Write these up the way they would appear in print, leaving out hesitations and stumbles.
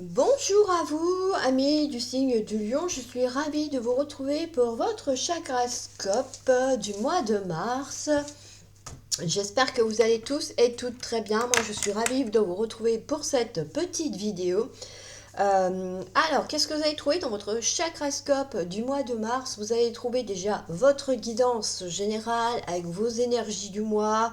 Bonjour à vous, amis du signe du lion. Je suis ravie de vous retrouver pour votre chakrascope du mois de mars. J'espère que vous allez tous et toutes très bien. Moi, je suis ravie de vous retrouver pour cette petite vidéo. Alors, qu'est-ce que vous allez trouver dans votre chakrascope du mois de mars? Vous allez trouver déjà votre guidance générale avec vos énergies du mois,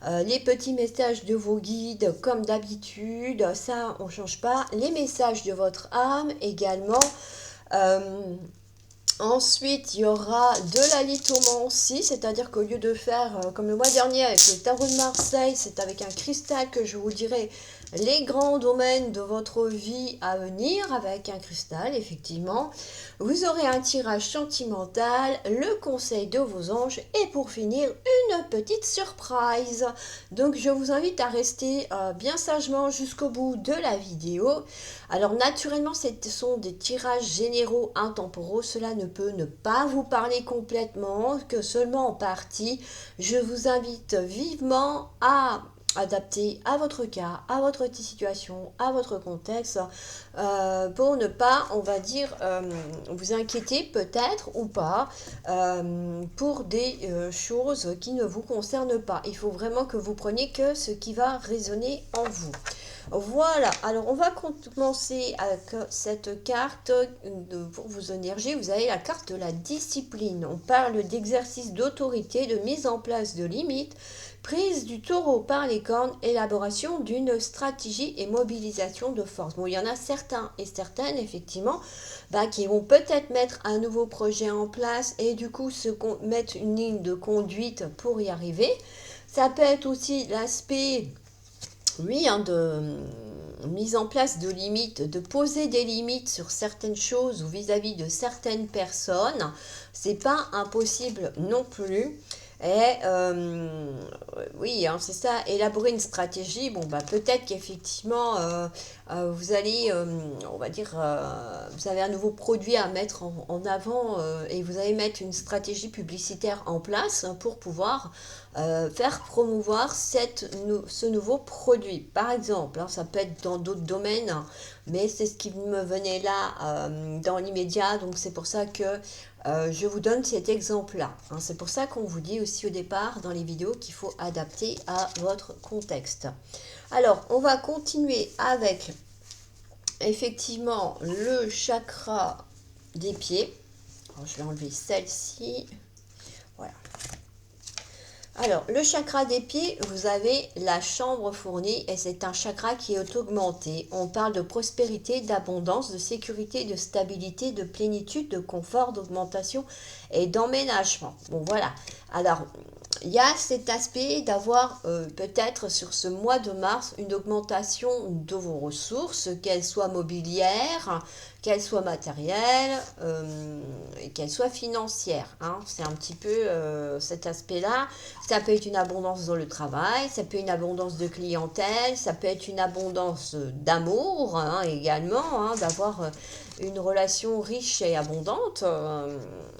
les petits messages de vos guides comme d'habitude, ça on change pas, les messages de votre âme également. Euh, Ensuite, il y aura de la lithomancie, c'est-à-dire qu'au lieu de faire comme le mois dernier avec le tarot de Marseille, c'est avec un cristal que je vous dirai les grands domaines de votre vie à venir avec un cristal, effectivement. Vous aurez un tirage sentimental, le conseil de vos anges et pour finir, une petite surprise. Donc je vous invite à rester bien sagement jusqu'au bout de la vidéo. Alors naturellement, ce sont des tirages généraux intemporaux. Cela ne peut ne pas vous parler complètement, que seulement en partie. Je vous invite vivement à adapter à votre cas, à votre situation, à votre contexte, pour ne pas, on va dire, vous inquiéter peut-être ou pas pour des choses qui ne vous concernent pas. Il faut vraiment que vous preniez que ce qui va résonner en vous. Voilà, alors on va commencer avec cette carte pour vos énergies. Vous avez la carte de la discipline. On parle d'exercice d'autorité, de mise en place de limites, prise du taureau par les cornes, élaboration d'une stratégie et mobilisation de force. Bon, il y en a certains et certaines, effectivement, qui vont peut-être mettre un nouveau projet en place et du coup mettre une ligne de conduite pour y arriver. Ça peut être aussi l'aspect oui, de mise en place de limites, de poser des limites sur certaines choses ou vis-à-vis de certaines personnes, c'est pas impossible non plus. Et oui, hein, c'est ça, élaborer une stratégie. Bon, peut-être qu'effectivement, vous allez, on va dire, vous avez un nouveau produit à mettre en avant et vous allez mettre une stratégie publicitaire en place pour pouvoir faire promouvoir ce nouveau produit. Par exemple, hein, ça peut être dans d'autres domaines, mais c'est ce qui me venait là dans l'immédiat, donc c'est pour ça que je vous donne cet exemple-là. Hein. C'est pour ça qu'on vous dit aussi au départ dans les vidéos qu'il faut adapter à votre contexte. Alors, on va continuer avec effectivement le chakra des pieds. Alors, je vais enlever celle-ci. Voilà. Alors, le chakra des pieds, vous avez la chambre fournie et c'est un chakra qui est augmenté. On parle de prospérité, d'abondance, de sécurité, de stabilité, de plénitude, de confort, d'augmentation et d'emménagement. Bon, voilà. Alors, il y a cet aspect d'avoir peut-être sur ce mois de mars une augmentation de vos ressources, qu'elles soient mobilières, qu'elles soient matérielles et qu'elles soient financières. Hein. C'est un petit peu cet aspect-là. Ça peut être une abondance dans le travail, ça peut être une abondance de clientèle, ça peut être une abondance d'amour hein, également, hein, d'avoir une relation riche et abondante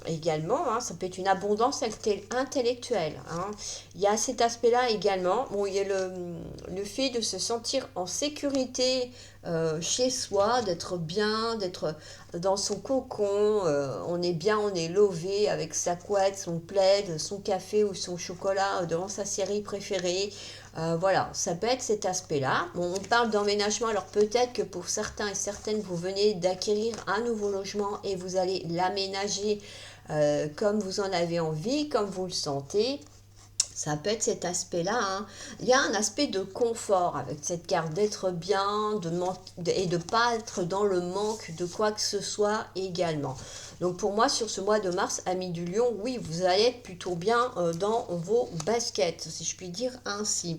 également. Hein, ça peut être une abondance intellectuelle. Hein. Il y a cet aspect-là également. Bon, il y a le fait de se sentir en sécurité chez soi, d'être bien, d'être dans son cocon, on est bien, on est lové avec sa couette, son plaid, son café ou son chocolat devant sa série préférée. Voilà, ça peut être cet aspect-là. Bon, on parle d'emménagement, alors peut-être que pour certains et certaines, vous venez d'acquérir un nouveau logement et vous allez l'aménager comme vous en avez envie, comme vous le sentez. Ça peut être cet aspect-là. Hein. Il y a un aspect de confort avec cette carte, d'être bien et de ne pas être dans le manque de quoi que ce soit également. Donc pour moi, sur ce mois de mars, amis du lion, oui, vous allez être plutôt bien dans vos baskets, si je puis dire ainsi.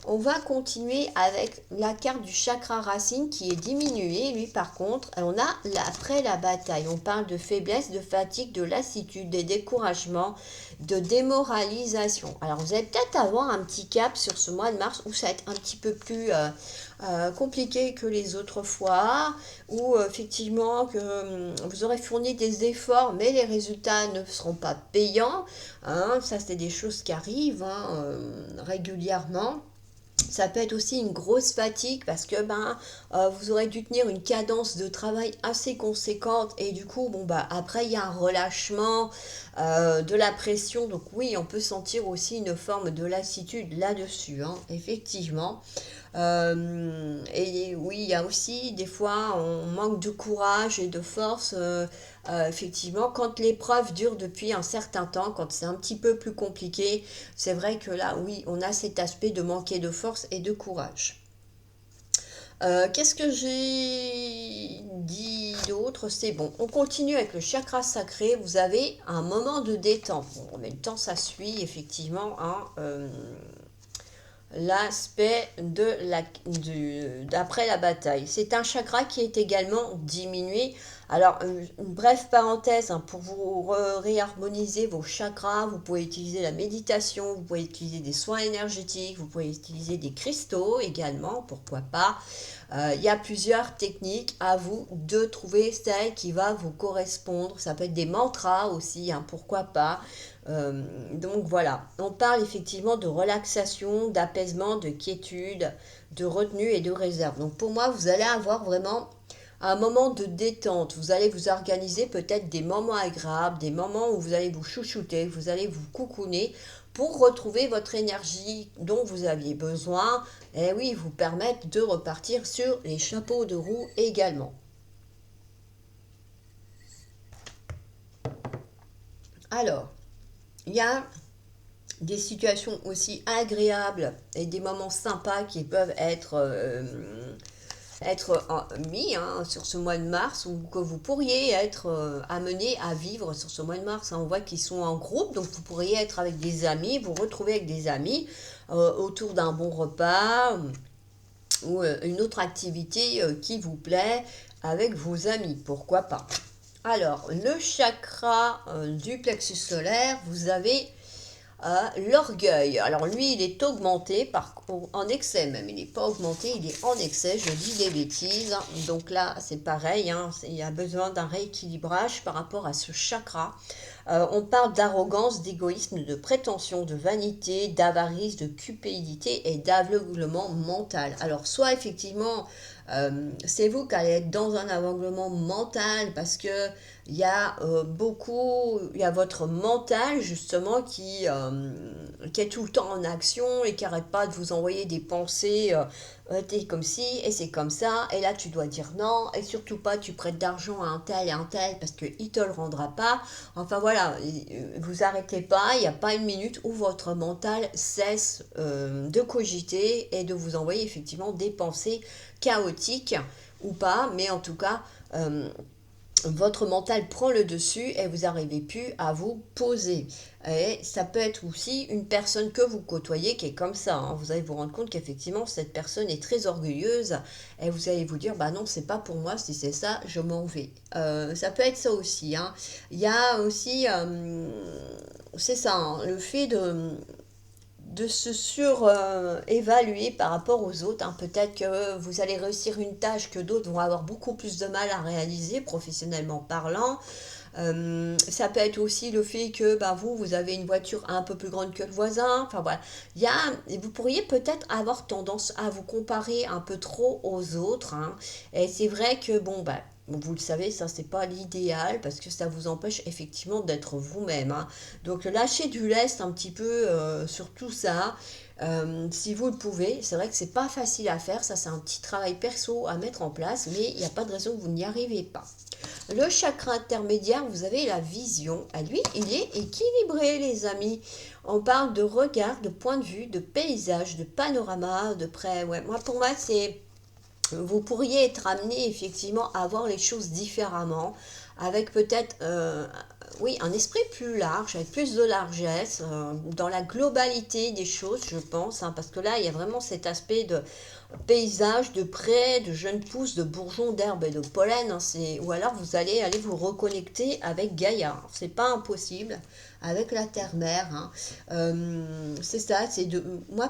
On va continuer avec la carte du chakra racine qui est diminuée. Lui, par contre, on a après la bataille. On parle de faiblesse, de fatigue, de lassitude, de découragement, de démoralisation. Alors, vous allez peut-être avoir un petit cap sur ce mois de mars où ça va être un petit peu plus compliqué que les autres fois, où effectivement que vous aurez fourni des efforts, mais les résultats ne seront pas payants. Hein. Ça, c'est des choses qui arrivent hein, régulièrement. Ça peut être aussi une grosse fatigue parce que vous aurez dû tenir une cadence de travail assez conséquente et du coup après il y a un relâchement de la pression, donc oui, on peut sentir aussi une forme de lassitude là-dessus, hein, effectivement. Et oui, il y a aussi des fois, on manque de courage et de force. Effectivement, quand l'épreuve dure depuis un certain temps, quand c'est un petit peu plus compliqué, c'est vrai que là, oui, on a cet aspect de manquer de force et de courage. Qu'est-ce que j'ai dit d'autre? C'est bon. On continue avec le chakra sacré. Vous avez un moment de détente. Bon, en même temps, ça suit effectivement hein, l'aspect d'après la bataille. C'est un chakra qui est également diminué. Alors, une brève parenthèse, hein, pour vous réharmoniser vos chakras, vous pouvez utiliser la méditation, vous pouvez utiliser des soins énergétiques, vous pouvez utiliser des cristaux également, pourquoi pas. Il y a plusieurs techniques, à vous de trouver celle qui va vous correspondre. Ça peut être des mantras aussi, hein, pourquoi pas. Donc voilà, on parle effectivement de relaxation, d'apaisement, de quiétude, de retenue et de réserve. Donc pour moi, vous allez avoir vraiment un moment de détente. Vous allez vous organiser peut-être des moments agréables, des moments où vous allez vous chouchouter, vous allez vous coucouner pour retrouver votre énergie dont vous aviez besoin. Et oui, vous permettre de repartir sur les chapeaux de roue également. Alors, il y a des situations aussi agréables et des moments sympas qui peuvent être mis hein, sur ce mois de mars ou que vous pourriez être amené à vivre sur ce mois de mars. Hein. On voit qu'ils sont en groupe, donc vous pourriez être avec des amis, vous retrouver avec des amis autour d'un bon repas ou une autre activité qui vous plaît avec vos amis, pourquoi pas. Alors, le chakra du plexus solaire, vous avez l'orgueil. Alors lui, il est augmenté, en excès même. Il n'est pas augmenté, il est en excès. Je dis des bêtises. Donc là, c'est pareil. Hein, il y a besoin d'un rééquilibrage par rapport à ce chakra. On parle d'arrogance, d'égoïsme, de prétention, de vanité, d'avarice, de cupidité et d'aveuglement mental. Alors soit effectivement, c'est vous qui allez être dans un aveuglement mental parce que il y a il y a votre mental justement qui est tout le temps en action et qui n'arrête pas de vous envoyer des pensées. T'es comme ci et c'est comme ça et là tu dois dire non et surtout pas tu prêtes d'argent à un tel et un tel parce qu'il te le rendra pas. Enfin voilà, vous arrêtez pas, il n'y a pas une minute où votre mental cesse de cogiter et de vous envoyer effectivement des pensées chaotiques ou pas, mais en tout cas, votre mental prend le dessus et vous n'arrivez plus à vous poser. Et ça peut être aussi une personne que vous côtoyez qui est comme ça. Hein. Vous allez vous rendre compte qu'effectivement, cette personne est très orgueilleuse et vous allez vous dire, bah non, c'est pas pour moi, si c'est ça, je m'en vais. Ça peut être ça aussi. Hein. Il y a aussi, c'est ça, hein, le fait de se surévaluer par rapport aux autres. Hein. Peut-être que vous allez réussir une tâche que d'autres vont avoir beaucoup plus de mal à réaliser, professionnellement parlant. Ça peut être aussi le fait que vous avez une voiture un peu plus grande que le voisin. Enfin voilà, vous pourriez peut-être avoir tendance à vous comparer un peu trop aux autres. Hein. Et c'est vrai que vous le savez, ça c'est pas l'idéal parce que ça vous empêche effectivement d'être vous-même. Hein. Donc lâchez du lest un petit peu sur tout ça. Si vous le pouvez, c'est vrai que c'est pas facile à faire, ça c'est un petit travail perso à mettre en place, mais il n'y a pas de raison que vous n'y arrivez pas. Le chakra intermédiaire, vous avez la vision. À lui, il est équilibré, les amis. On parle de regard, de point de vue, de paysage, de panorama, de près. Ouais, moi, pour moi, c'est vous pourriez être amené effectivement à voir les choses différemment, avec peut-être oui, un esprit plus large, avec plus de largesse, dans la globalité des choses, je pense, hein, parce que là, il y a vraiment cet aspect de paysage, de près, de jeunes pousses, de bourgeons, d'herbes et de pollen, hein, ou alors vous allez aller vous reconnecter avec Gaïa. C'est pas impossible, avec la terre-mère. Hein. C'est ça,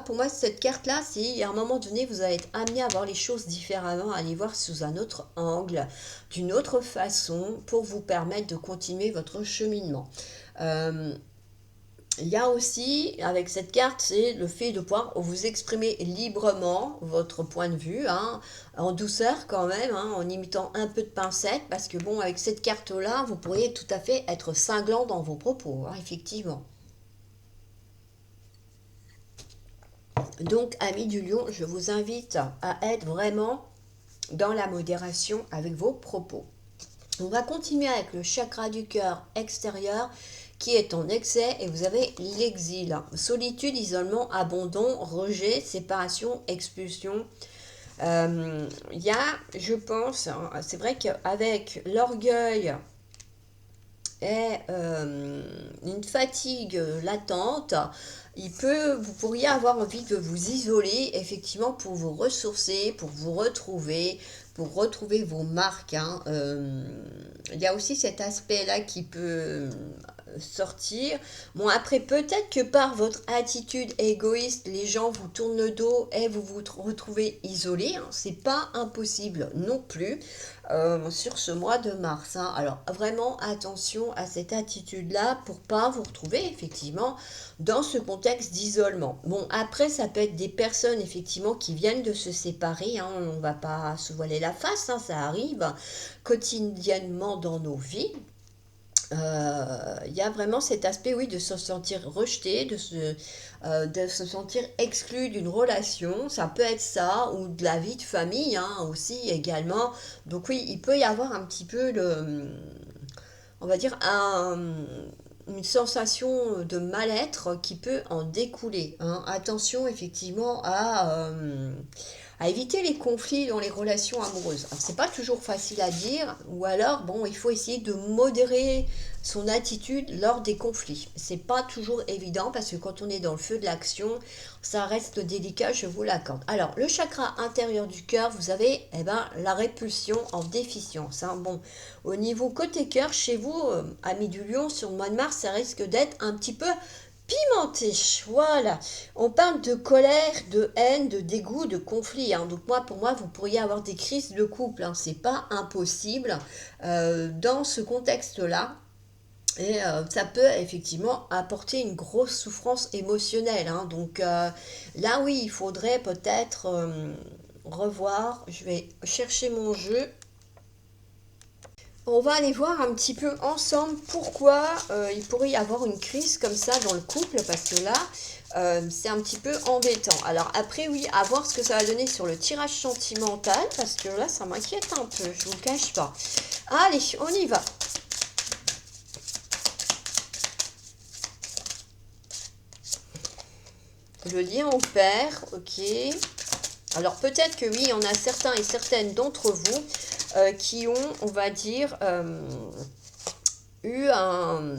pour moi, cette carte-là, c'est à un moment donné, vous allez être amené à voir les choses différemment, à les voir sous un autre angle, d'une autre façon, pour vous permettre de continuer votre cheminement. Euh, Il y a aussi, avec cette carte, c'est le fait de pouvoir vous exprimer librement votre point de vue, hein, en douceur quand même, hein, en imitant un peu de pincette, parce que bon, avec cette carte-là, vous pourriez tout à fait être cinglant dans vos propos, hein, effectivement. Donc, amis du lion, je vous invite à être vraiment dans la modération avec vos propos. On va continuer avec le chakra du cœur extérieur qui est en excès et vous avez l'exil. Solitude, isolement, abandon, rejet, séparation, expulsion. Il y a, je pense, hein, c'est vrai qu'avec l'orgueil et une fatigue latente, vous pourriez avoir envie de vous isoler effectivement pour vous ressourcer, pour retrouver vos marques, hein. Il y a aussi cet aspect-là qui peut sortir. Bon, après, peut-être que par votre attitude égoïste, les gens vous tournent le dos et vous vous retrouvez isolé, hein. C'est pas impossible non plus sur ce mois de mars, hein. Alors, vraiment attention à cette attitude-là pour pas vous retrouver effectivement dans ce contexte d'isolement. Bon, après, ça peut être des personnes effectivement qui viennent de se séparer, hein. On va pas se voiler la face, hein, ça arrive quotidiennement dans nos vies. Il y a vraiment cet aspect, oui, de se sentir rejeté, de se sentir exclu d'une relation. Ça peut être ça, ou de la vie de famille, hein, aussi également. Donc oui, il peut y avoir un petit peu on va dire, une sensation de mal-être qui peut en découler, hein. Attention effectivement à éviter les conflits dans les relations amoureuses. Alors, c'est pas toujours facile à dire, ou alors, bon, il faut essayer de modérer son attitude lors des conflits. C'est pas toujours évident parce que quand on est dans le feu de l'action, ça reste délicat, je vous l'accorde. Alors, le chakra intérieur du cœur, vous avez la répulsion en déficience, hein. Bon, au niveau côté cœur, chez vous, amis du lion, sur le mois de mars, ça risque d'être un petit peu pimenté. Voilà. On parle de colère, de haine, de dégoût, de conflit, hein. Donc moi, pour moi, vous pourriez avoir des crises de couple, hein. C'est pas impossible dans ce contexte-là. Et ça peut effectivement apporter une grosse souffrance émotionnelle, hein. Donc là, oui, il faudrait peut-être revoir. Je vais chercher mon jeu. On va aller voir un petit peu ensemble pourquoi il pourrait y avoir une crise comme ça dans le couple, parce que là, c'est un petit peu embêtant. Alors après, oui, à voir ce que ça va donner sur le tirage sentimental, parce que là, ça m'inquiète un peu, je vous le cache pas. Allez, on y va. Le lien au père, ok. Alors peut-être que oui, il y en a certains et certaines d'entre vous qui ont, on va dire, eu un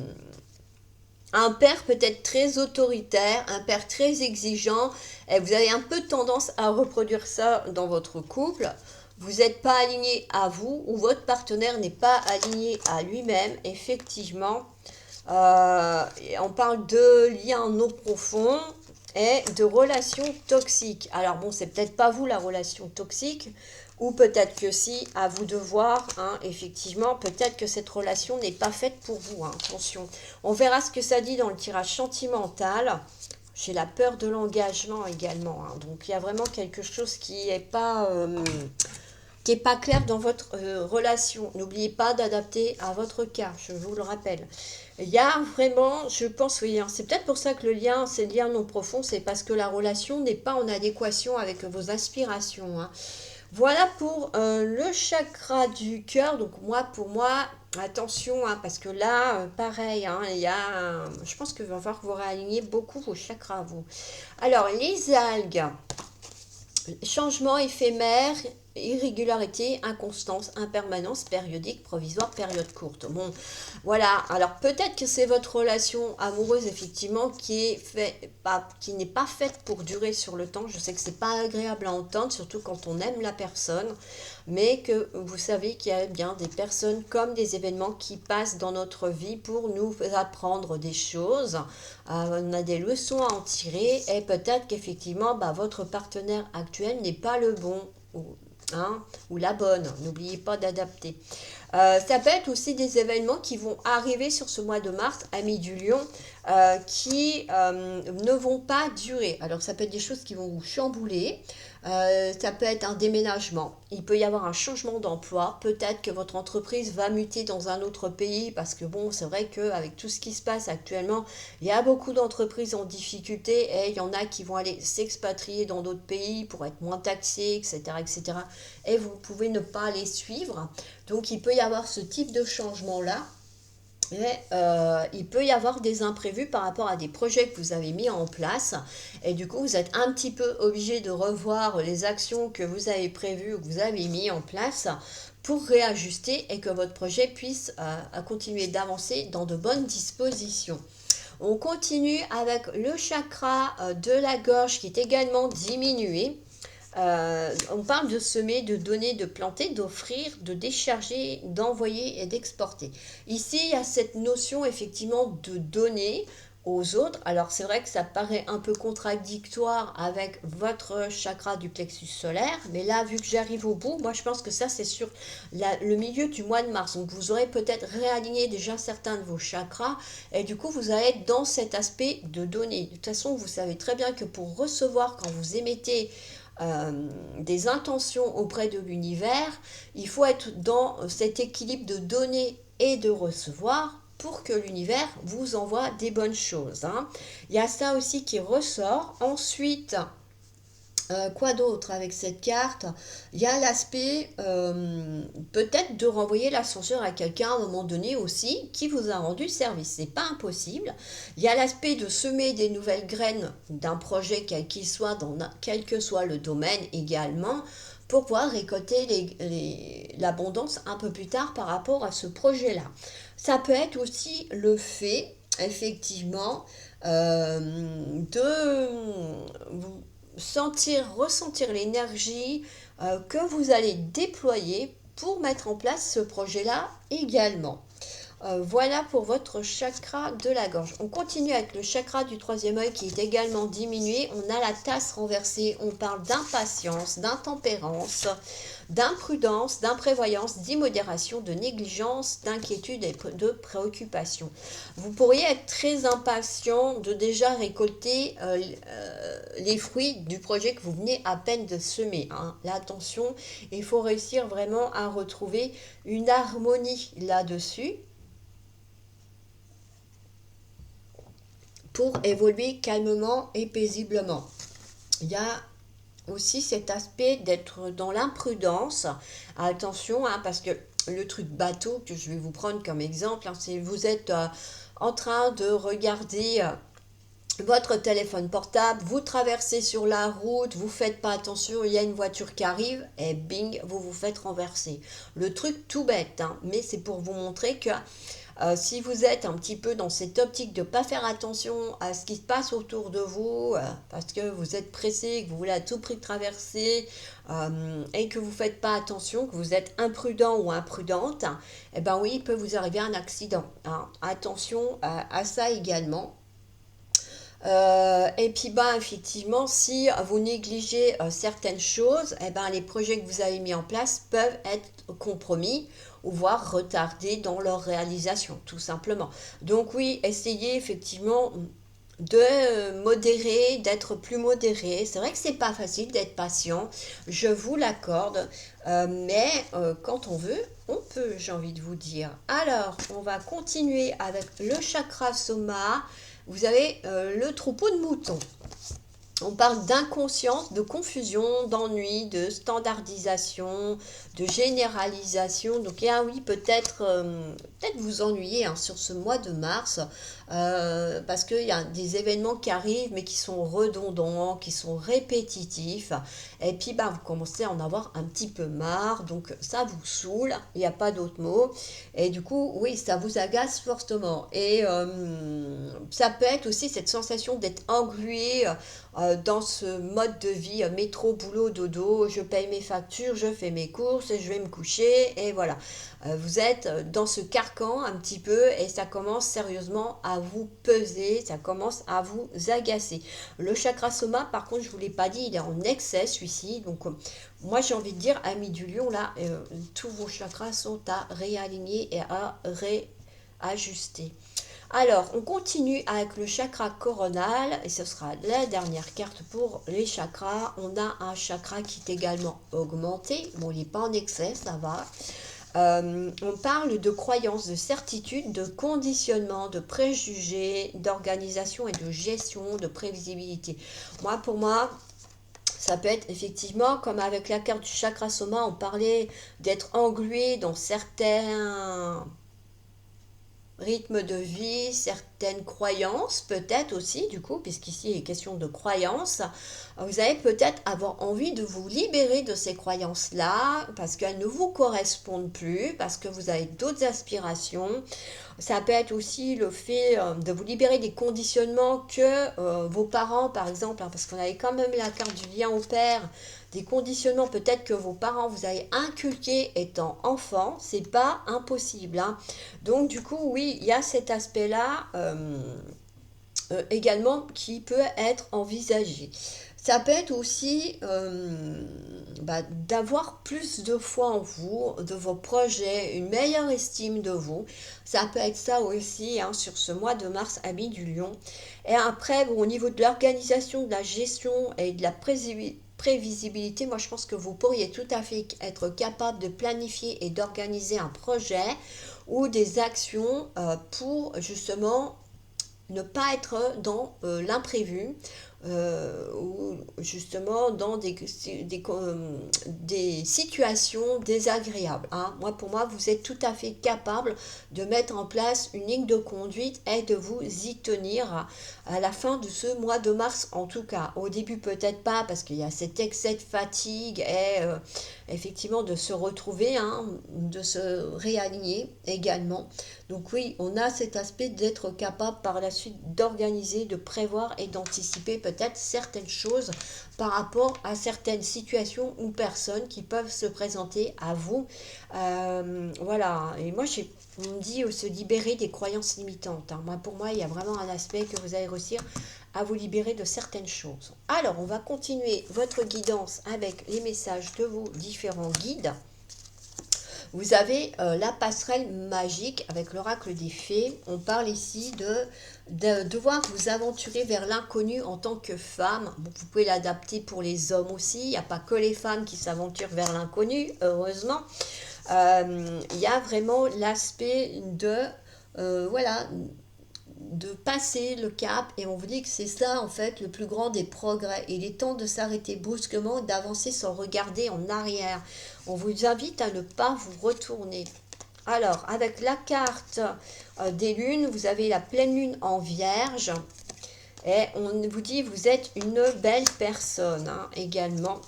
père peut-être très autoritaire, un père très exigeant, et vous avez un peu tendance à reproduire ça dans votre couple. Vous n'êtes pas aligné à vous, ou votre partenaire n'est pas aligné à lui-même, effectivement. On parle de liens non profonds et de relations toxiques. Alors bon, c'est peut-être pas vous la relation toxique, ou peut-être que si, à vous de voir, hein, effectivement, peut-être que cette relation n'est pas faite pour vous, hein, attention. On verra ce que ça dit dans le tirage sentimental. J'ai la peur de l'engagement également, hein. Donc il y a vraiment quelque chose qui est pas clair dans votre relation. N'oubliez pas d'adapter à votre cas, je vous le rappelle. Il y a vraiment, je pense, oui, hein, c'est peut-être pour ça que le lien, c'est le lien non profond, c'est parce que la relation n'est pas en adéquation avec vos aspirations, hein. Voilà pour le chakra du cœur. Donc moi, pour moi, attention, hein, parce que là, pareil, hein, je pense que va falloir que vous réaligner beaucoup vos chakras, vous. Alors, les algues. Changement éphémère, irrégularité, inconstance, impermanence, périodique, provisoire, période courte. Bon, voilà. Alors peut-être que c'est votre relation amoureuse effectivement qui n'est pas faite pour durer sur le temps. Je sais que c'est pas agréable à entendre, surtout quand on aime la personne, mais que vous savez qu'il y a bien des personnes comme des événements qui passent dans notre vie pour nous apprendre des choses. On a des leçons à en tirer et peut-être qu'effectivement votre partenaire actuel n'est pas le bon, hein, ou la bonne. N'oubliez pas d'adapter. Ça peut être aussi des événements qui vont arriver sur ce mois de mars, amis du lion, qui ne vont pas durer. Alors ça peut être des choses qui vont vous chambouler, ça peut être un déménagement, il peut y avoir un changement d'emploi, peut-être que votre entreprise va muter dans un autre pays parce que bon, c'est vrai qu'avec tout ce qui se passe actuellement, il y a beaucoup d'entreprises en difficulté et il y en a qui vont aller s'expatrier dans d'autres pays pour être moins taxés, etc., etc. Et vous pouvez ne pas les suivre. Donc il peut y avoir ce type de changement-là. Et il peut y avoir des imprévus par rapport à des projets que vous avez mis en place. Et du coup, vous êtes un petit peu obligé de revoir les actions que vous avez prévues ou que vous avez mis en place pour réajuster et que votre projet puisse continuer d'avancer dans de bonnes dispositions. On continue avec le chakra de la gorge qui est également diminué. On parle de semer, de donner, de planter, d'offrir, de décharger, d'envoyer et d'exporter. Ici, il y a cette notion effectivement de donner aux autres. Alors c'est vrai que ça paraît un peu contradictoire avec votre chakra du plexus solaire, mais là, vu que j'arrive au bout, moi je pense que ça c'est sur le milieu du mois de mars. Donc vous aurez peut-être réaligné déjà certains de vos chakras et du coup vous allez être dans cet aspect de donner. De toute façon, vous savez très bien que pour recevoir, quand vous émettez des intentions auprès de l'univers, il faut être dans cet équilibre de donner et de recevoir pour que l'univers vous envoie des bonnes choses. Hein. Il y a ça aussi qui ressort. Ensuite, quoi d'autre avec cette carte? Il y a l'aspect peut-être de renvoyer l'ascenseur à quelqu'un à un moment donné aussi qui vous a rendu service. C'est pas impossible. Il y a l'aspect de semer des nouvelles graines d'un projet quel qu'il soit, quel que soit le domaine également, pour pouvoir récolter l'abondance un peu plus tard par rapport à ce projet-là. Ça peut être aussi le fait, effectivement, de ressentir l'énergie que vous allez déployer pour mettre en place ce projet-là également. Voilà pour votre chakra de la gorge. On continue avec le chakra du troisième œil qui est également diminué. On a la tasse renversée. On parle d'impatience, d'intempérance, d'imprudence, d'imprévoyance, d'immodération, de négligence, d'inquiétude et de préoccupation. Vous pourriez être très impatient de déjà récolter les fruits du projet que vous venez à peine de semer. Hein. Là, attention, il faut réussir vraiment à retrouver une harmonie là-dessus pour évoluer calmement et paisiblement. Il y a aussi cet aspect d'être dans l'imprudence. Attention, hein, parce que le truc bateau que je vais vous prendre comme exemple, hein, c'est vous êtes en train de regarder votre téléphone portable, vous traversez sur la route, vous faites pas attention, il y a une voiture qui arrive et bing, vous vous faites renverser. Le truc tout bête, hein, mais c'est pour vous montrer que si vous êtes un petit peu dans cette optique de ne pas faire attention à ce qui se passe autour de vous, parce que vous êtes pressé, que vous voulez à tout prix traverser, et que vous ne faites pas attention, que vous êtes imprudent ou imprudente, eh ben oui, il peut vous arriver un accident. Hein. Attention à ça également. Et puis effectivement, si vous négligez certaines choses, eh ben, les projets que vous avez mis en place peuvent être compromis ou voire retardés dans leur réalisation, tout simplement. Donc oui, essayez effectivement de modérer, d'être plus modéré. C'est vrai que c'est pas facile d'être patient, je vous l'accorde, mais quand on veut, on peut, j'ai envie de vous dire. Alors, on va continuer avec le chakra soma. Vous avez le troupeau de moutons. On parle d'inconscience, de confusion, d'ennui, de standardisation, de généralisation. Donc, oui, peut-être vous ennuyer hein, sur ce mois de mars parce qu'il y a des événements qui arrivent mais qui sont redondants, qui sont répétitifs. Et puis, vous commencez à en avoir un petit peu marre. Donc, ça vous saoule. Il n'y a pas d'autre mot. Et du coup, oui, ça vous agace fortement. Et ça peut être aussi cette sensation d'être englué dans ce mode de vie métro, boulot, dodo, je paye mes factures, je fais mes courses, course et je vais me coucher et voilà. Vous êtes dans ce carcan un petit peu et ça commence sérieusement à vous peser, ça commence à vous agacer. Le chakra soma, par contre, je ne vous l'ai pas dit, il est en excès celui-ci. Donc, moi j'ai envie de dire, amis du lion, là, tous vos chakras sont à réaligner et à réajuster. Alors, on continue avec le chakra coronal et ce sera la dernière carte pour les chakras. On a un chakra qui est également augmenté. Bon, il n'est pas en excès, ça va. On parle de croyances, de certitudes, de conditionnement, de préjugés, d'organisation et de gestion, de prévisibilité. Pour moi, ça peut être effectivement, comme avec la carte du chakra soma, on parlait d'être englué dans certains rythme de vie, certaines croyances, peut-être aussi, du coup, puisqu'ici il est question de croyances, vous allez peut-être avoir envie de vous libérer de ces croyances-là, parce qu'elles ne vous correspondent plus, parce que vous avez d'autres aspirations. Ça peut être aussi le fait de vous libérer des conditionnements que vos parents, par exemple, parce qu'on avait quand même la carte du lien au père, des conditionnements peut-être que vos parents vous avez inculqués étant enfant, c'est pas impossible. Donc du coup, oui, il y a cet aspect-là également qui peut être envisagé. Ça peut être aussi d'avoir plus de foi en vous, de vos projets, une meilleure estime de vous. Ça peut être ça aussi sur ce mois de mars, amis du lion. Et après, au niveau de l'organisation, de la gestion et de la prévisibilité, moi je pense que vous pourriez tout à fait être capable de planifier et d'organiser un projet ou des actions pour justement ne pas être dans l'imprévu ou justement dans des situations désagréables. Pour moi, vous êtes tout à fait capable de mettre en place une ligne de conduite et de vous y tenir à la fin de ce mois de mars en tout cas. Au début peut-être pas parce qu'il y a cet excès de fatigue et effectivement de se retrouver, de se réaligner également. Donc oui, on a cet aspect d'être capable par la suite d'organiser, de prévoir et d'anticiper peut-être certaines choses par rapport à certaines situations ou personnes qui peuvent se présenter à vous. Voilà, et moi on me dit se libérer des croyances limitantes. Pour moi, il y a vraiment un aspect que vous allez réussir à vous libérer de certaines choses. Alors, on va continuer votre guidance avec les messages de vos différents guides. Vous avez la passerelle magique avec l'oracle des fées. On parle ici de devoir vous aventurer vers l'inconnu en tant que femme. Bon, vous pouvez l'adapter pour les hommes aussi. Il n'y a pas que les femmes qui s'aventurent vers l'inconnu, heureusement. Il y a vraiment l'aspect de passer le cap et on vous dit que c'est ça en fait le plus grand des progrès. Il est temps de s'arrêter brusquement, d'avancer sans regarder en arrière. On vous invite à ne pas vous retourner. Alors, avec la carte des lunes, vous avez la pleine lune en vierge. Et on vous dit vous êtes une belle personne également.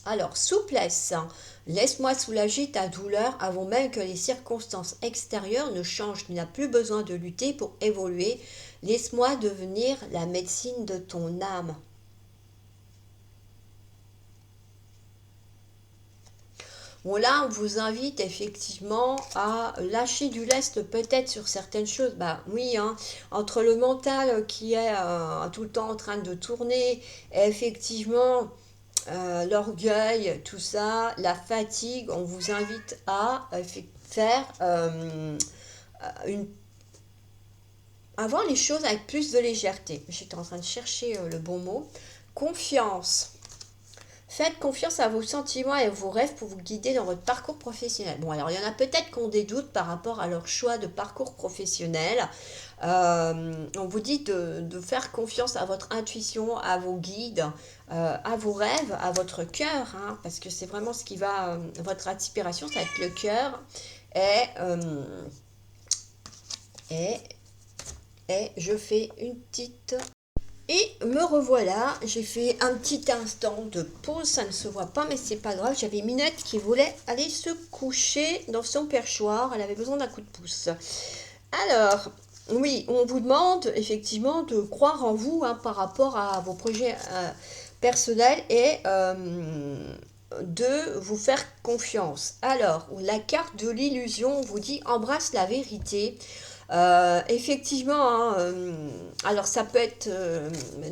Alors, souplesse. Laisse-moi soulager ta douleur avant même que les circonstances extérieures ne changent. Tu n'as plus besoin de lutter pour évoluer. Laisse-moi devenir la médecine de ton âme. Bon, là, on vous invite effectivement à lâcher du lest peut-être sur certaines choses. Oui, entre le mental qui est tout le temps en train de tourner, et effectivement, l'orgueil, tout ça, la fatigue, on vous invite à faire avoir les choses avec plus de légèreté. J'étais en train de chercher le bon mot. Confiance. Faites confiance à vos sentiments et à vos rêves pour vous guider dans votre parcours professionnel. Bon, alors il y en a peut-être qui ont des doutes par rapport à leur choix de parcours professionnel. On vous dit de faire confiance à votre intuition, à vos guides, à vos rêves, à votre cœur, parce que c'est vraiment ce qui va, votre inspiration, ça va être le cœur. Et je fais une petite... Et me revoilà, j'ai fait un petit instant de pause, ça ne se voit pas mais c'est pas grave, j'avais Minette qui voulait aller se coucher dans son perchoir, elle avait besoin d'un coup de pouce. Alors, oui, on vous demande effectivement de croire en vous par rapport à vos projets personnels et de vous faire confiance. Alors, la carte de l'illusion vous dit embrasse la vérité. Effectivement, hein, alors ça peut être,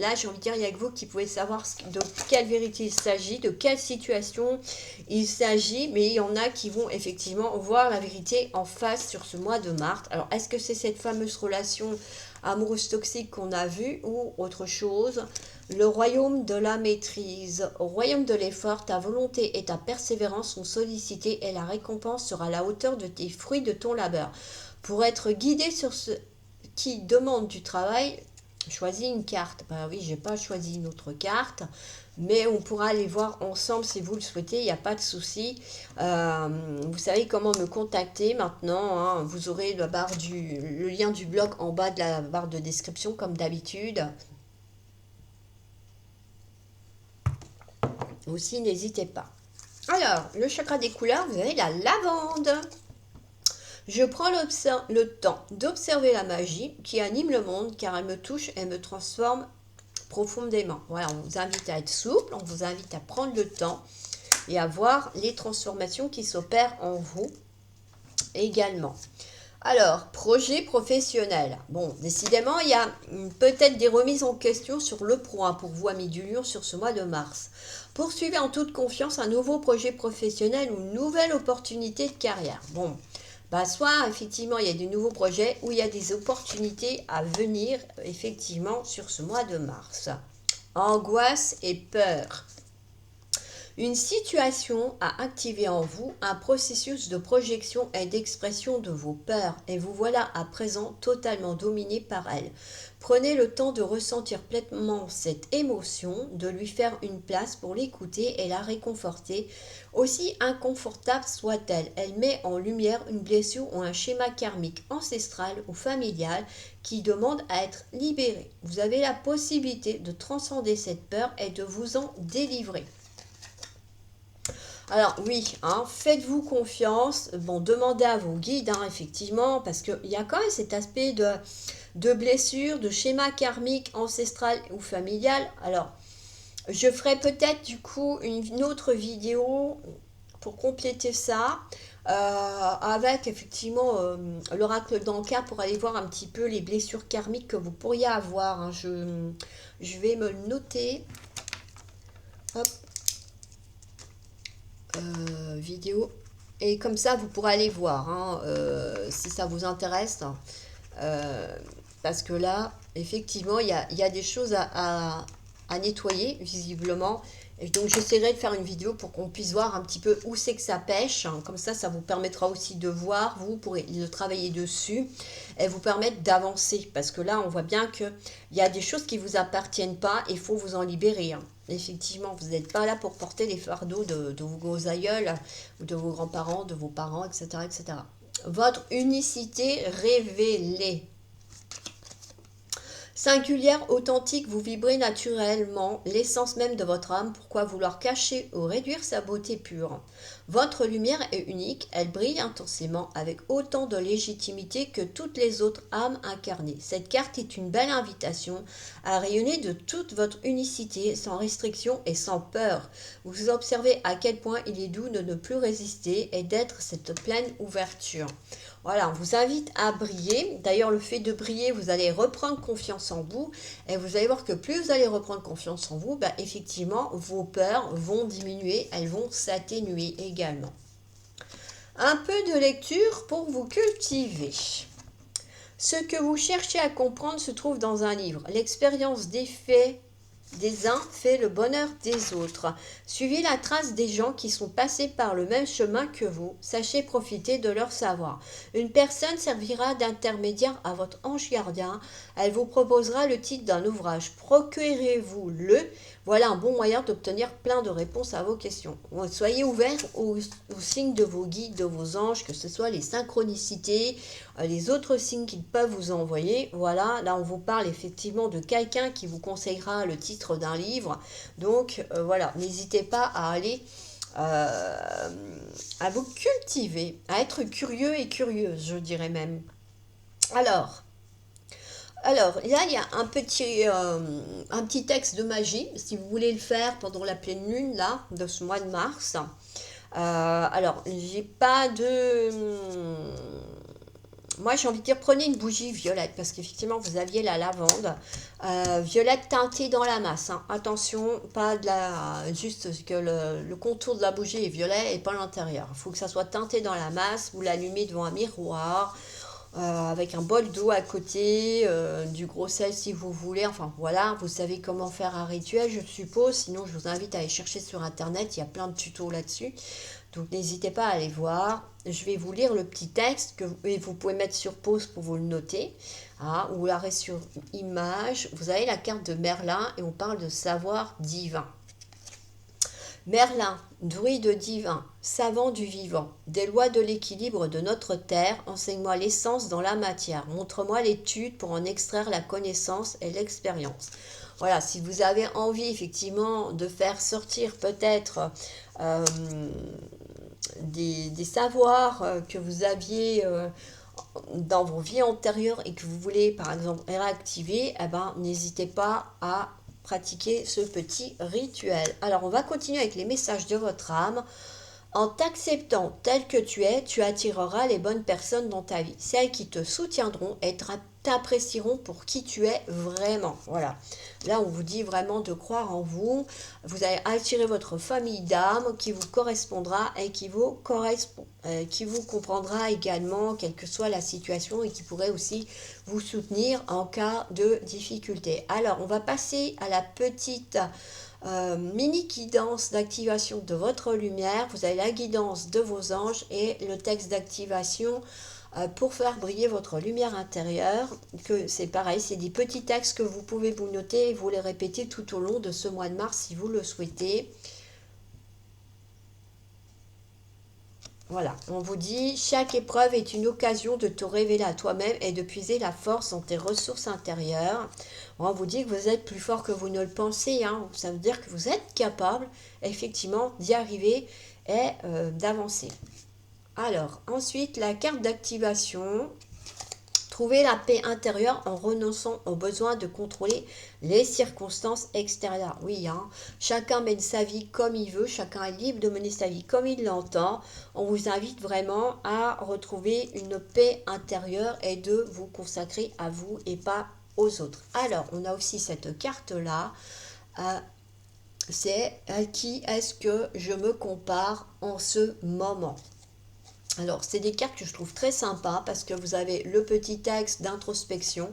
là j'ai envie de dire, il y a que vous qui pouvez savoir de quelle vérité il s'agit, de quelle situation il s'agit, mais il y en a qui vont effectivement voir la vérité en face sur ce mois de mars. Alors, est-ce que c'est cette fameuse relation amoureuse toxique qu'on a vue ou autre chose? Le royaume de la maîtrise, au royaume de l'effort, ta volonté et ta persévérance sont sollicitées et la récompense sera à la hauteur de tes fruits de ton labeur. Pour être guidé sur ce qui demande du travail, choisis une carte. Ben oui, j'ai pas choisi une autre carte, mais on pourra aller voir ensemble si vous le souhaitez, il n'y a pas de souci. Vous savez comment me contacter maintenant, hein. Vous aurez le lien du blog en bas de la barre de description comme d'habitude. Aussi, n'hésitez pas. Alors, le chakra des couleurs, vous avez la lavande. Je prends le temps d'observer la magie qui anime le monde car elle me touche et me transforme profondément. Voilà, on vous invite à être souple, on vous invite à prendre le temps et à voir les transformations qui s'opèrent en vous également. Alors, projet professionnel. Bon, décidément, il y a peut-être des remises en question sur le pro pour vous, amis du lion, sur ce mois de mars. Poursuivez en toute confiance un nouveau projet professionnel ou une nouvelle opportunité de carrière. Bon, bah soit effectivement il y a des nouveaux projets ou il y a des opportunités à venir effectivement sur ce mois de mars. Angoisse et peur. Une situation a activé en vous un processus de projection et d'expression de vos peurs et vous voilà à présent totalement dominé par elles. Prenez le temps de ressentir pleinement cette émotion, de lui faire une place pour l'écouter et la réconforter. Aussi inconfortable soit-elle, elle met en lumière une blessure ou un schéma karmique ancestral ou familial qui demande à être libéré. Vous avez la possibilité de transcender cette peur et de vous en délivrer. Alors oui, hein, faites-vous confiance. Bon, demandez à vos guides, hein, effectivement, parce qu'il y a quand même cet aspect de blessure, de schéma karmique, ancestral ou familial. Alors, je ferai peut-être du coup une autre vidéo pour compléter ça, avec effectivement l'oracle d'Anka pour aller voir un petit peu les blessures karmiques que vous pourriez avoir, hein. Je vais me le noter. Hop. Vidéo. Et comme ça, vous pourrez aller voir, hein, si ça vous intéresse. Parce que là, effectivement, il y a des choses à nettoyer, visiblement. Et donc, j'essaierai de faire une vidéo pour qu'on puisse voir un petit peu où c'est que ça pêche. Comme ça vous permettra aussi de voir, vous pourrez travailler dessus et vous permettre d'avancer. Parce que là, on voit bien qu'il y a des choses qui ne vous appartiennent pas et il faut vous en libérer, hein. Effectivement, vous n'êtes pas là pour porter les fardeaux de vos aïeuls, ou de vos grands-parents, de vos parents, etc., etc. Votre unicité révélée. Singulière, authentique, vous vibrez naturellement l'essence même de votre âme. Pourquoi vouloir cacher ou réduire sa beauté pure? Votre lumière est unique, elle brille intensément avec autant de légitimité que toutes les autres âmes incarnées. Cette carte est une belle invitation à rayonner de toute votre unicité, sans restriction et sans peur. Vous observez à quel point il est doux de ne plus résister et d'être cette pleine ouverture. Voilà, on vous invite à briller. D'ailleurs, le fait de briller, vous allez reprendre confiance en vous. Et vous allez voir que plus vous allez reprendre confiance en vous, bah, effectivement, vos peurs vont diminuer, elles vont s'atténuer également. Un peu de lecture pour vous cultiver. Ce que vous cherchez à comprendre se trouve dans un livre. L'expérience des faits des uns fait le bonheur des autres. Suivez la trace des gens qui sont passés par le même chemin que vous. Sachez profiter de leur savoir. Une personne servira d'intermédiaire à votre ange gardien. Elle vous proposera le titre d'un ouvrage. Procurez-vous-le. Voilà un bon moyen d'obtenir plein de réponses à vos questions. Soyez ouverts aux signes de vos guides, de vos anges, que ce soit les synchronicités, les autres signes qu'ils peuvent vous envoyer. Voilà, là on vous parle effectivement de quelqu'un qui vous conseillera le titre d'un livre. Donc voilà, n'hésitez pas à aller à vous cultiver, à être curieux et curieuse, je dirais même. Alors, Alors, là, il y a un petit texte de magie, si vous voulez le faire pendant la pleine lune, là, de ce mois de mars. Alors, j'ai pas de... Moi, j'ai envie de dire, prenez une bougie violette, parce qu'effectivement, vous aviez la lavande. Violette teintée dans la masse, hein. Attention, pas de la... Juste que le contour de la bougie est violet et pas l'intérieur. Il faut que ça soit teinté dans la masse. Vous l'allumez devant un miroir, avec un bol d'eau à côté, du gros sel si vous voulez. Enfin, voilà, vous savez comment faire un rituel, je suppose. Sinon, je vous invite à aller chercher sur Internet. Il y a plein de tutos là-dessus. Donc n'hésitez pas à aller voir. Je vais vous lire le petit texte et vous pouvez mettre sur pause pour vous le noter. Hein, ou l'arrêt sur image. Vous avez la carte de Merlin et on parle de savoir divin. Merlin, druide divin, savant du vivant, des lois de l'équilibre de notre terre, enseigne-moi l'essence dans la matière, montre-moi l'étude pour en extraire la connaissance et l'expérience. Voilà, si vous avez envie effectivement de faire sortir peut-être euh, des savoirs que vous aviez dans vos vies antérieures et que vous voulez par exemple réactiver, eh ben, n'hésitez pas à pratiquer ce petit rituel. Alors on va continuer avec les messages de votre âme. En t'acceptant tel que tu es, tu attireras les bonnes personnes dans ta vie. Celles qui te soutiendront et t'apprécieront pour qui tu es vraiment. Voilà. Là, on vous dit vraiment de croire en vous. Vous allez attirer votre famille d'âme qui vous correspondra et qui vous correspond, qui vous comprendra également, quelle que soit la situation, et qui pourrait aussi vous soutenir en cas de difficulté. Alors, on va passer à la petite mini guidance d'activation de votre lumière. Vous avez la guidance de vos anges et le texte d'activation pour faire briller votre lumière intérieure. Que c'est pareil, c'est des petits textes que vous pouvez vous noter et vous les répéter tout au long de ce mois de mars si vous le souhaitez. Voilà, on vous dit, chaque épreuve est une occasion de te révéler à toi-même et de puiser la force dans tes ressources intérieures. On vous dit que vous êtes plus fort que vous ne le pensez, hein. Ça veut dire que vous êtes capable, effectivement, d'y arriver et d'avancer. Alors, ensuite, la carte d'activation. Trouver la paix intérieure en renonçant au besoin de contrôler les circonstances extérieures. Oui, hein, chacun mène sa vie comme il veut, chacun est libre de mener sa vie comme il l'entend. On vous invite vraiment à retrouver une paix intérieure et de vous consacrer à vous et pas aux autres. Alors, on a aussi cette carte-là. C'est à qui est-ce que je me compare en ce moment ? Alors, c'est des cartes que je trouve très sympas parce que vous avez le petit texte d'introspection,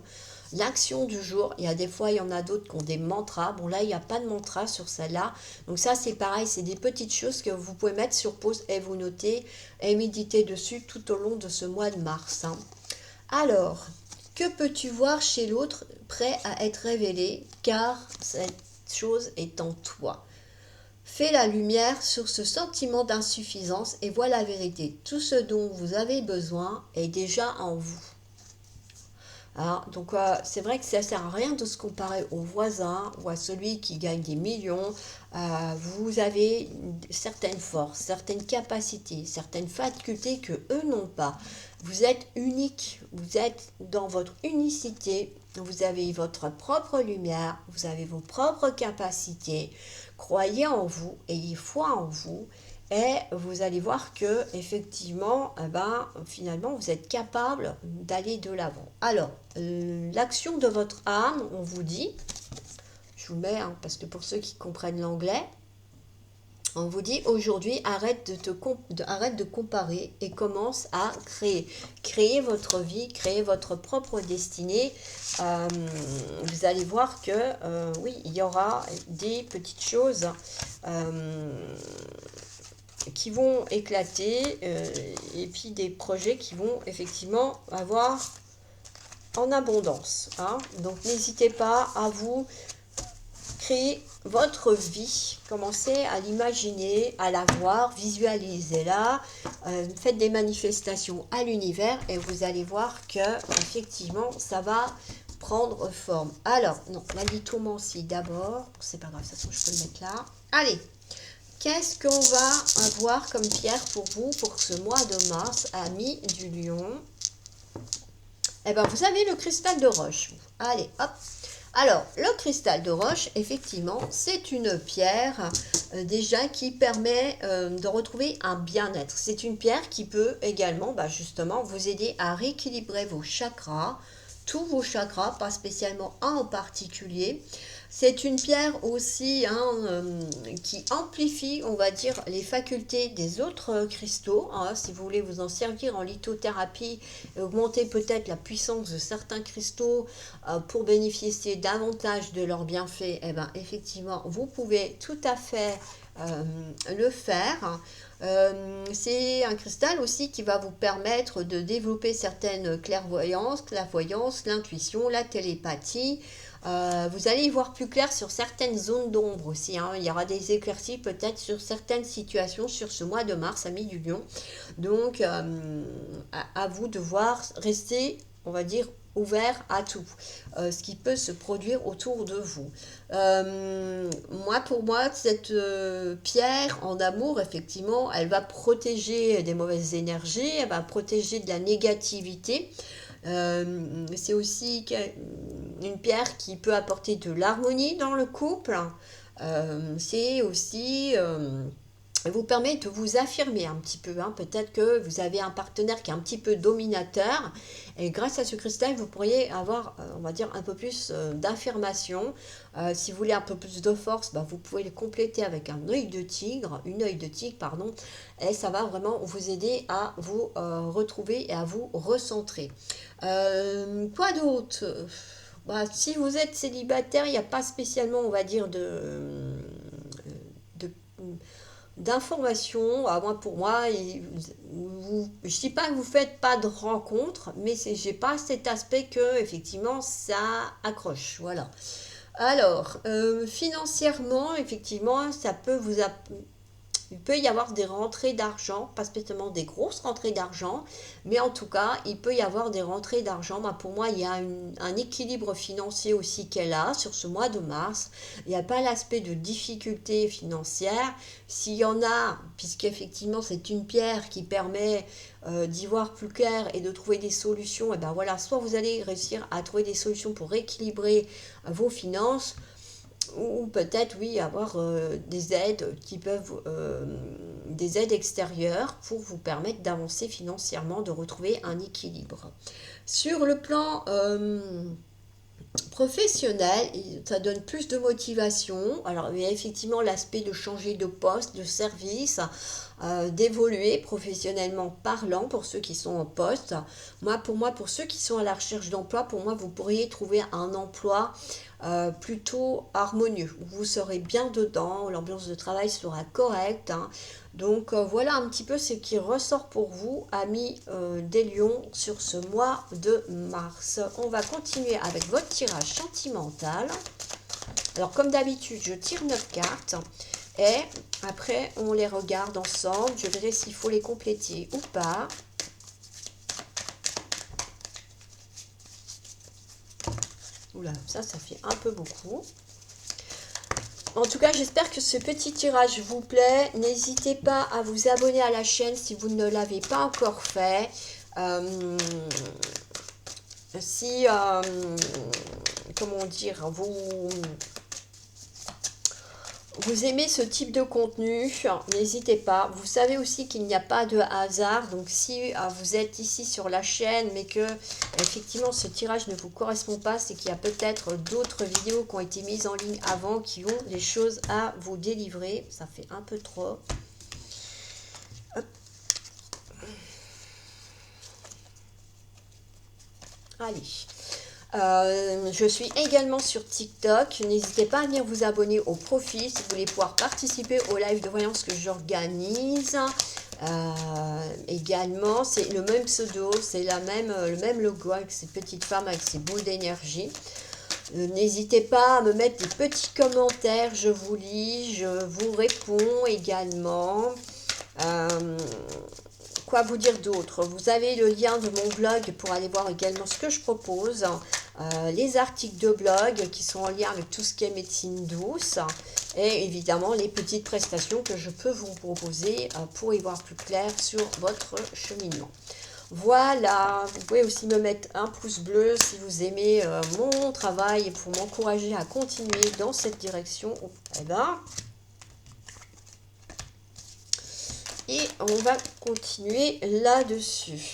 l'action du jour. Il y a des fois, il y en a d'autres qui ont des mantras. Bon, là, il n'y a pas de mantra sur celle-là. Donc ça, c'est pareil, c'est des petites choses que vous pouvez mettre sur pause et vous noter et méditer dessus tout au long de ce mois de mars. Hein. Alors, que peux-tu voir chez l'autre prêt à être révélé car cette chose est en toi ? Fais la lumière sur ce sentiment d'insuffisance et vois la vérité. Tout ce dont vous avez besoin est déjà en vous. Alors, donc, c'est vrai que ça ne sert à rien de se comparer au voisin ou à celui qui gagne des millions. Vous avez certaines forces, certaines capacités, certaines facultés que eux n'ont pas. Vous êtes unique, vous êtes dans votre unicité, vous avez votre propre lumière, vous avez vos propres capacités. Croyez en vous, ayez foi en vous. Et vous allez voir que effectivement, finalement, vous êtes capable d'aller de l'avant. Alors, l'action de votre âme, on vous dit, je vous mets, hein, parce que pour ceux qui comprennent l'anglais, on vous dit aujourd'hui, arrête de comparer et commence à créer. Créez votre vie, créez votre propre destinée. Vous allez voir que, oui, il y aura des petites choses qui vont éclater et puis des projets qui vont effectivement avoir en abondance. Hein. Donc n'hésitez pas à vous créer votre vie, commencez à l'imaginer, à la voir, visualisez-la, faites des manifestations à l'univers et vous allez voir que effectivement ça va prendre forme. Alors, non, la lithomancie d'abord, c'est pas grave, de toute façon je peux le mettre là. Allez, qu'est-ce qu'on va avoir comme pierre pour vous pour ce mois de mars, amis du lion? Eh ben, vous avez le cristal de roche. Allez, hop. Alors, le cristal de roche, effectivement, c'est une pierre déjà qui permet de retrouver un bien-être. C'est une pierre qui peut également, justement, vous aider à rééquilibrer vos chakras, tous vos chakras, pas spécialement un en particulier. C'est une pierre aussi qui amplifie, on va dire, les facultés des autres cristaux. Hein. Si vous voulez vous en servir en lithothérapie, augmenter peut-être la puissance de certains cristaux pour bénéficier davantage de leurs bienfaits, eh ben, effectivement, vous pouvez tout à fait le faire. C'est un cristal aussi qui va vous permettre de développer certaines clairvoyances, la voyance, l'intuition, la télépathie. Vous allez y voir plus clair sur certaines zones d'ombre aussi. Hein. Il y aura des éclaircies peut-être sur certaines situations sur ce mois de mars, amis du lion. Donc, à vous de voir, rester, on va dire, ouvert à tout, ce qui peut se produire autour de vous. Pour moi, cette pierre en amour, effectivement, elle va protéger des mauvaises énergies, elle va protéger de la négativité. C'est aussi une pierre qui peut apporter de l'harmonie dans le couple. C'est aussi vous permet de vous affirmer un petit peu. Hein. Peut-être que vous avez un partenaire qui est un petit peu dominateur et grâce à ce cristal, vous pourriez avoir, on va dire, un peu plus d'affirmation. Si vous voulez un peu plus de force, vous pouvez le compléter avec un œil de tigre, une œil de tigre, pardon, et ça va vraiment vous aider à vous retrouver et à vous recentrer. Quoi d'autre? Si vous êtes célibataire, il n'y a pas spécialement, on va dire, d'informations. Pour moi, je ne dis pas que vous ne faites pas de rencontres, mais j'ai pas cet aspect que effectivement ça accroche. Voilà. Alors, financièrement, effectivement, il peut y avoir des rentrées d'argent, pas spécialement des grosses rentrées d'argent, mais en tout cas, il peut y avoir des rentrées d'argent. Pour moi, il y a un équilibre financier aussi qu'elle a sur ce mois de mars. Il n'y a pas l'aspect de difficulté financière. S'il y en a, puisqu'effectivement, c'est une pierre qui permet d'y voir plus clair et de trouver des solutions, et voilà, soit vous allez réussir à trouver des solutions pour équilibrer vos finances, ou peut-être, oui, avoir des aides des aides extérieures pour vous permettre d'avancer financièrement, de retrouver un équilibre. Sur le plan professionnel, ça donne plus de motivation. Alors, il y a effectivement l'aspect de changer de poste, de service, d'évoluer professionnellement parlant pour ceux qui sont en poste. Pour ceux qui sont à la recherche d'emploi, pour moi, vous pourriez trouver un emploi plutôt harmonieux. Vous serez bien dedans, l'ambiance de travail sera correcte. Hein. Donc voilà un petit peu ce qui ressort pour vous, amis des lions, sur ce mois de mars. On va continuer avec votre tirage sentimental. Alors comme d'habitude, je tire 9 cartes et après on les regarde ensemble. Je verrai s'il faut les compléter ou pas. Oula, ça fait un peu beaucoup. En tout cas, j'espère que ce petit tirage vous plaît. N'hésitez pas à vous abonner à la chaîne si vous ne l'avez pas encore fait. Comment dire, vous aimez ce type de contenu, n'hésitez pas. Vous savez aussi qu'il n'y a pas de hasard. Donc si vous êtes ici sur la chaîne, mais que effectivement ce tirage ne vous correspond pas, c'est qu'il y a peut-être d'autres vidéos qui ont été mises en ligne avant, qui ont des choses à vous délivrer. Ça fait un peu trop. Hop. Allez. Je suis également sur TikTok. N'hésitez pas à venir vous abonner au profil si vous voulez pouvoir participer au live de voyance que j'organise. Également, c'est le même pseudo, c'est le même logo avec ces petites femmes avec ces boules d'énergie. N'hésitez pas à me mettre des petits commentaires, je vous lis, je vous réponds également. Quoi vous dire d'autre? Vous avez le lien de mon blog pour aller voir également ce que je propose. Les articles de blog qui sont en lien avec tout ce qui est médecine douce. Et évidemment, les petites prestations que je peux vous proposer pour y voir plus clair sur votre cheminement. Voilà, vous pouvez aussi me mettre un pouce bleu si vous aimez mon travail et pour m'encourager à continuer dans cette direction. Eh ben, et on va continuer là-dessus.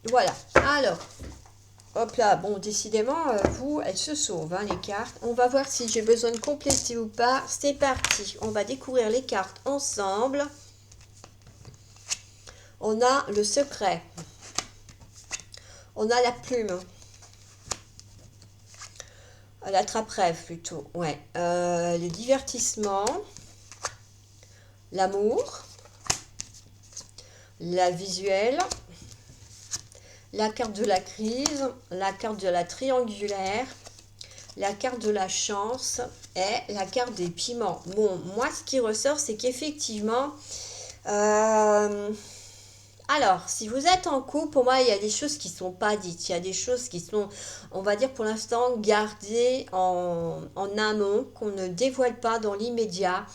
Voilà, alors, hop là, bon, décidément, vous, elles se sauvent, hein, les cartes. On va voir si j'ai besoin de compléter ou pas. C'est parti, on va découvrir les cartes ensemble. On a le secret. On a la plume. L'attrape-rêve plutôt, ouais. Le divertissement. L'amour. La visuelle. La carte de la crise. La carte de la triangulaire. La carte de la chance et la carte des piments. Bon, moi, ce qui ressort, c'est qu'effectivement... alors, si vous êtes en couple, pour moi, il y a des choses qui ne sont pas dites. Il y a des choses qui sont, on va dire pour l'instant, gardées en amont, qu'on ne dévoile pas dans l'immédiat.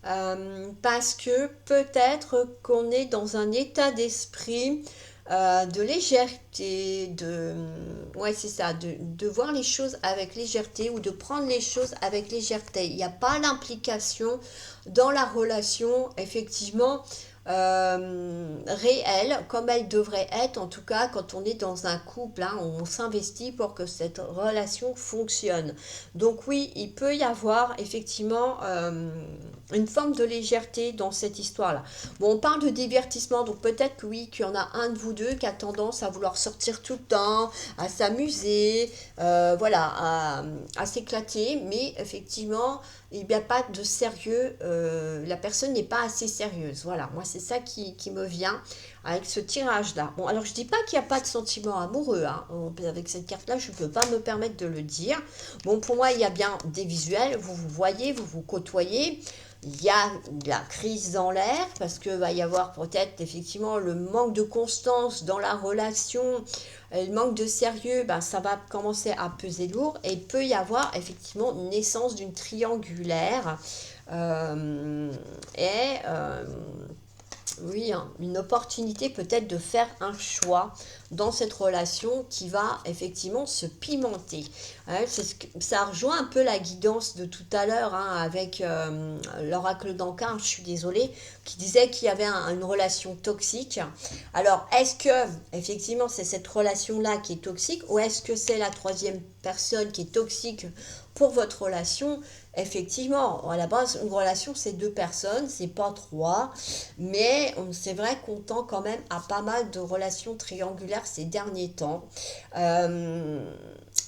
Parce que peut-être qu'on est dans un état d'esprit de légèreté, ouais, c'est ça, de voir les choses avec légèreté ou de prendre les choses avec légèreté. Il n'y a pas l'implication dans la relation, effectivement, réelle, comme elle devrait être, en tout cas quand on est dans un couple, hein, on s'investit pour que cette relation fonctionne. Donc oui, il peut y avoir effectivement une forme de légèreté dans cette histoire-là. Bon, on parle de divertissement, donc peut-être que oui, qu'il y en a un de vous deux qui a tendance à vouloir sortir tout le temps, à s'amuser, voilà, à s'éclater, mais effectivement, il n'y a pas de sérieux, la personne n'est pas assez sérieuse. Voilà, moi c'est ça qui me vient avec ce tirage-là. Bon, alors je dis pas qu'il n'y a pas de sentiment amoureux, hein. Avec cette carte-là, je ne peux pas me permettre de le dire. Bon, pour moi, il y a bien des visuels, vous vous voyez, vous vous côtoyez. Il y a de la crise dans l'air parce que va y avoir peut-être effectivement le manque de constance dans la relation, le manque de sérieux, ben, ça va commencer à peser lourd et il peut y avoir effectivement une naissance d'une triangulaire et oui, hein, une opportunité peut-être de faire un choix dans cette relation qui va effectivement se pimenter. Ouais, ça rejoint un peu la guidance de tout à l'heure hein, avec l'oracle d'Ankar, je suis désolée, qui disait qu'il y avait une relation toxique. Alors, est-ce que effectivement c'est cette relation-là qui est toxique ou est-ce que c'est la troisième personne qui est toxique pour votre relation? Effectivement, à la base, une relation, c'est deux personnes, c'est pas trois, mais c'est vrai qu'on tend quand même à pas mal de relations triangulaires ces derniers temps.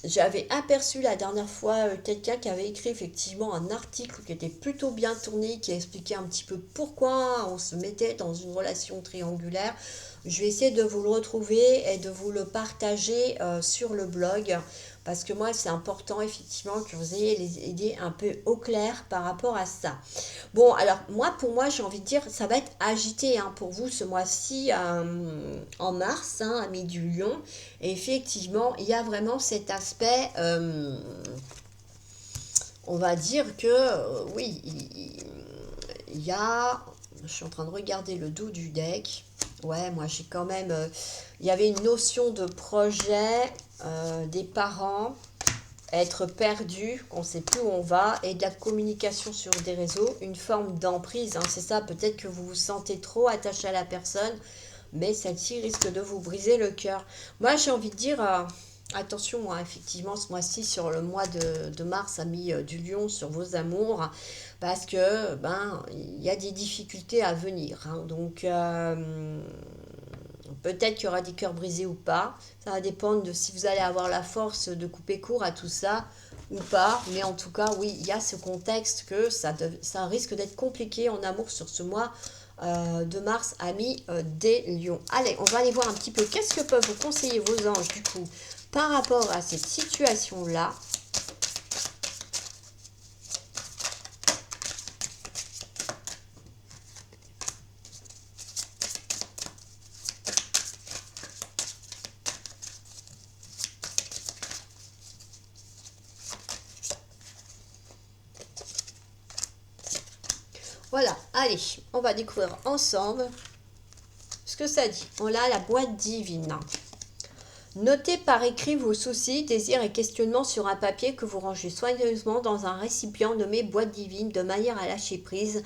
J'avais aperçu la dernière fois quelqu'un qui avait écrit effectivement un article qui était plutôt bien tourné, qui expliquait un petit peu pourquoi on se mettait dans une relation triangulaire. Je vais essayer de vous le retrouver et de vous le partager sur le blog. Parce que moi, c'est important effectivement que vous ayez les idées un peu au clair par rapport à ça. Bon, alors moi, pour moi, j'ai envie de dire, ça va être agité hein, pour vous ce mois-ci en mars, hein, amis du Lion. Et effectivement, il y a vraiment cet aspect, on va dire que, oui, il y a, je suis en train de regarder le dos du deck. Ouais, moi j'ai quand même, il y avait une notion de projet des parents, être perdu, qu'on ne sait plus où on va, et de la communication sur des réseaux, une forme d'emprise, hein, c'est ça, peut-être que vous vous sentez trop attaché à la personne, mais celle-ci risque de vous briser le cœur. Moi j'ai envie de dire, attention, moi, effectivement, ce mois-ci, sur le mois de mars, amis du Lion, sur vos amours, parce que, ben, il y a des difficultés à venir, hein, donc... peut-être qu'il y aura des cœurs brisés ou pas. Ça va dépendre de si vous allez avoir la force de couper court à tout ça ou pas. Mais en tout cas, oui, il y a ce contexte que ça risque d'être compliqué en amour sur ce mois de mars, amis des lions. Allez, on va aller voir un petit peu qu'est-ce que peuvent vous conseiller vos anges du coup par rapport à cette situation-là. Allez, on va découvrir ensemble ce que ça dit. On a la boîte divine. Notez par écrit vos soucis, désirs et questionnements sur un papier que vous rangez soigneusement dans un récipient nommé boîte divine de manière à lâcher prise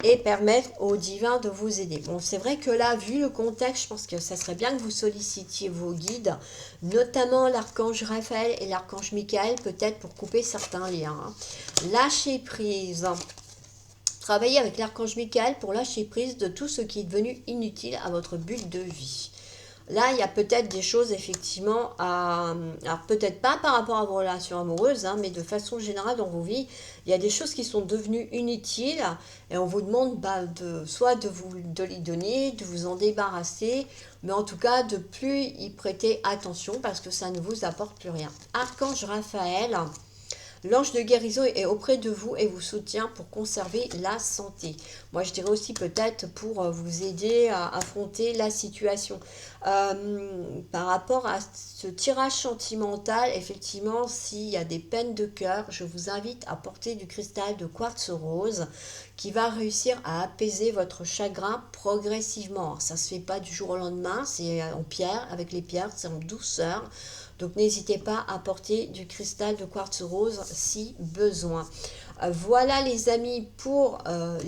et permettre au divin de vous aider. Bon, c'est vrai que là, vu le contexte, je pense que ça serait bien que vous sollicitiez vos guides, notamment l'archange Raphaël et l'archange Michael, peut-être pour couper certains liens. Lâcher prise. Travaillez avec l'archange Michael pour lâcher prise de tout ce qui est devenu inutile à votre but de vie. Là, il y a peut-être des choses, effectivement, alors peut-être pas par rapport à vos relations amoureuses, hein, mais de façon générale dans vos vies, il y a des choses qui sont devenues inutiles et on vous demande soit de les donner, de vous en débarrasser, mais en tout cas de plus y prêter attention parce que ça ne vous apporte plus rien. Archange Raphaël. L'ange de guérison est auprès de vous et vous soutient pour conserver la santé. Moi, je dirais aussi peut-être pour vous aider à affronter la situation. Par rapport à ce tirage sentimental, effectivement, s'il y a des peines de cœur, je vous invite à porter du cristal de quartz rose qui va réussir à apaiser votre chagrin progressivement. Alors, ça ne se fait pas du jour au lendemain, c'est en pierre, avec les pierres, c'est en douceur. Donc n'hésitez pas à porter du cristal de quartz rose si besoin. Voilà les amis pour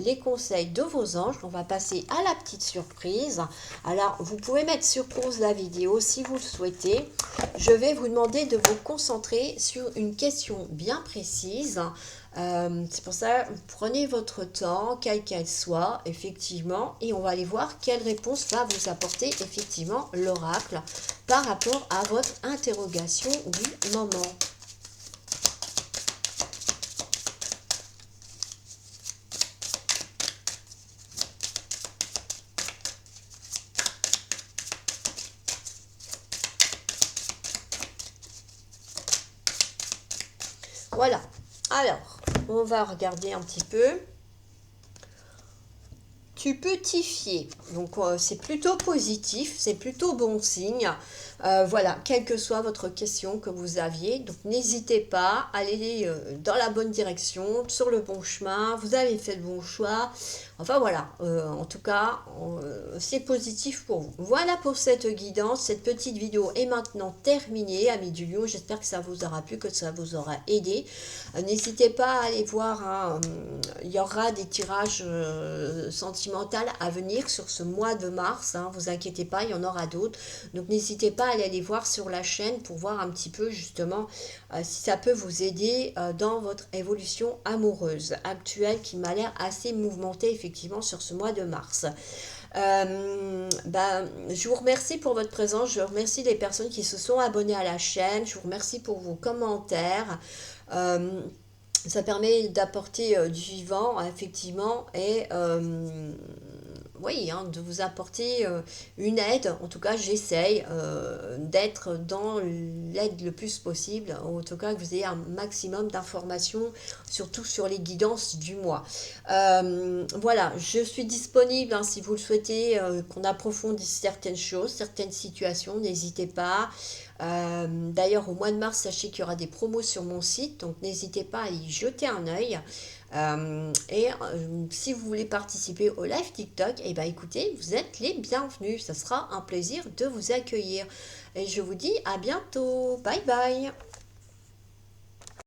les conseils de vos anges. On va passer à la petite surprise. Alors vous pouvez mettre sur pause la vidéo si vous le souhaitez. Je vais vous demander de vous concentrer sur une question bien précise. C'est pour ça, prenez votre temps, quelle qu'elle soit, effectivement, et on va aller voir quelle réponse va vous apporter, effectivement, l'oracle par rapport à votre interrogation du moment. Voilà. Alors, on va regarder un petit peu. Tu peux t'y fier. Donc, c'est plutôt positif, c'est plutôt bon signe. Voilà, quelle que soit votre question que vous aviez. Donc, n'hésitez pas à aller dans la bonne direction, sur le bon chemin. Vous avez fait le bon choix. Enfin, voilà. En tout cas, c'est positif pour vous. Voilà pour cette guidance. Cette petite vidéo est maintenant terminée, amis du Lion. J'espère que ça vous aura plu, que ça vous aura aidé. N'hésitez pas à aller voir. Hein, il y aura des tirages sentimentaux à venir sur ce mois de mars, hein, vous inquiétez pas, il y en aura d'autres, donc n'hésitez pas à aller les voir sur la chaîne pour voir un petit peu justement si ça peut vous aider dans votre évolution amoureuse actuelle qui m'a l'air assez mouvementée effectivement sur ce mois de mars. Je vous remercie pour votre présence, je remercie les personnes qui se sont abonnées à la chaîne, je vous remercie pour vos commentaires. Ça permet d'apporter du vivant, effectivement, et oui, hein, de vous apporter une aide. En tout cas, j'essaye d'être dans l'aide le plus possible. En tout cas, que vous ayez un maximum d'informations, surtout sur les guidances du mois. Voilà, je suis disponible hein, si vous le souhaitez, qu'on approfondisse certaines choses, certaines situations. N'hésitez pas. D'ailleurs, au mois de mars, sachez qu'il y aura des promos sur mon site, donc n'hésitez pas à y jeter un œil. Si vous voulez participer au live TikTok, eh ben, écoutez, vous êtes les bienvenus. Ça sera un plaisir de vous accueillir. Et je vous dis à bientôt. Bye bye.